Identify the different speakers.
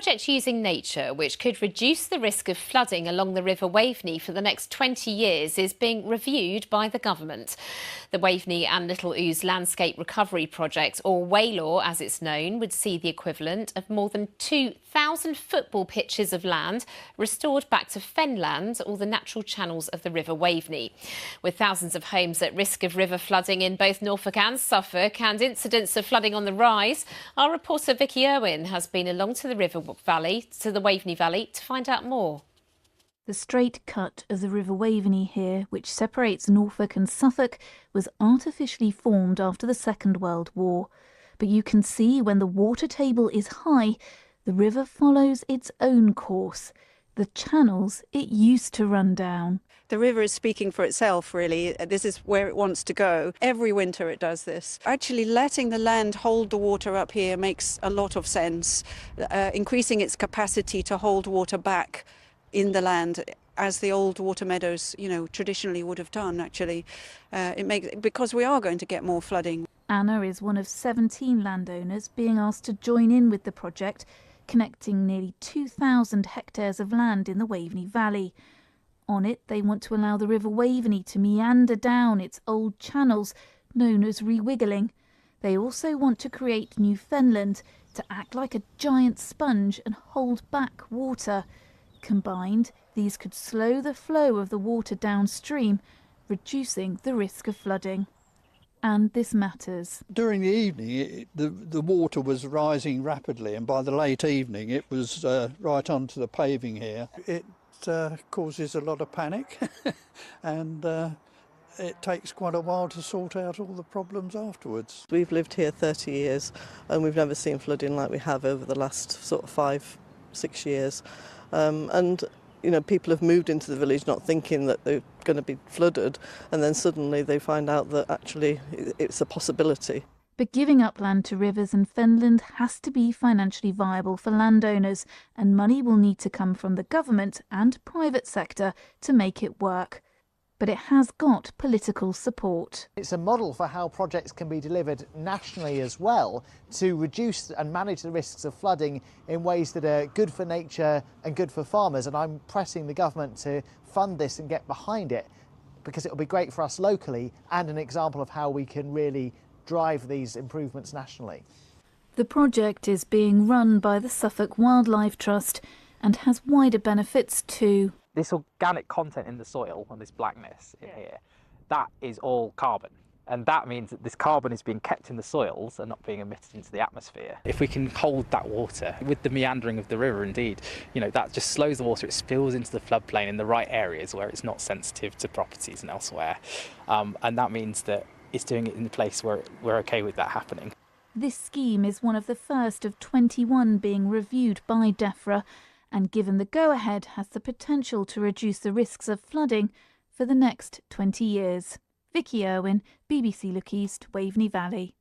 Speaker 1: project using nature, which could reduce the risk of flooding along the River Waveney for the next 20 years, is being reviewed by the government. The Waveney and Little Ouse Landscape Recovery Project, or WALOR as it's known, would see the equivalent of more than 2,000 football pitches of land restored back to fenland or the natural channels of the River Waveney. With thousands of homes at risk of river flooding in both Norfolk and Suffolk and incidents of flooding on the rise, our reporter Vicky Irwin has been along to the Waveney Valley to find out more.
Speaker 2: The straight cut of the River Waveney here, which separates Norfolk and Suffolk, was artificially formed after the Second World War. But you can see when the water table is high, the river follows its own course, the channels it used to run down.
Speaker 3: The river is speaking for itself, really. This is where it wants to go. Every winter it does this. Actually letting the land hold the water up here makes a lot of sense, increasing its capacity to hold water back in the land, as the old water meadows, traditionally would have done, actually. Because we are going to get more flooding.
Speaker 2: Anna is one of 17 landowners being asked to join in with the project, connecting nearly 2,000 hectares of land in the Waveney Valley. On it, they want to allow the River Waveney to meander down its old channels, known as rewiggling. They also want to create new fenland to act like a giant sponge and hold back water. Combined, these could slow the flow of the water downstream, reducing the risk of flooding. And this matters.
Speaker 4: During the evening, the water was rising rapidly, and by the late evening it was right onto the paving here. It causes a lot of panic and it takes quite a while to sort out all the problems afterwards.
Speaker 5: We've lived here 30 years and we've never seen flooding like we have over the last sort of 5-6 years. People have moved into the village not thinking that they're going to be flooded, and then suddenly they find out that actually it's a possibility.
Speaker 2: But giving up land to rivers and fenland has to be financially viable for landowners, and money will need to come from the government and private sector to make it work. But it has got political support.
Speaker 6: It's a model for how projects can be delivered nationally as well to reduce and manage the risks of flooding in ways that are good for nature and good for farmers. And I'm pressing the government to fund this and get behind it, because it will be great for us locally and an example of how we can really drive these improvements nationally.
Speaker 2: The project is being run by the Suffolk Wildlife Trust and has wider benefits too.
Speaker 7: This organic content in the soil and this blackness in here, that is all carbon. And that means that this carbon is being kept in the soils and not being emitted into the atmosphere. If we can hold that water with the meandering of the river, indeed, that just slows the water, it spills into the floodplain in the right areas where it's not sensitive to properties and elsewhere. And that means that it's doing it in a place where we're okay with that happening.
Speaker 2: This scheme is one of the first of 21 being reviewed by DEFRA, and given the go-ahead has the potential to reduce the risks of flooding for the next 20 years. Vicky Irwin, BBC Look East, Waveney Valley.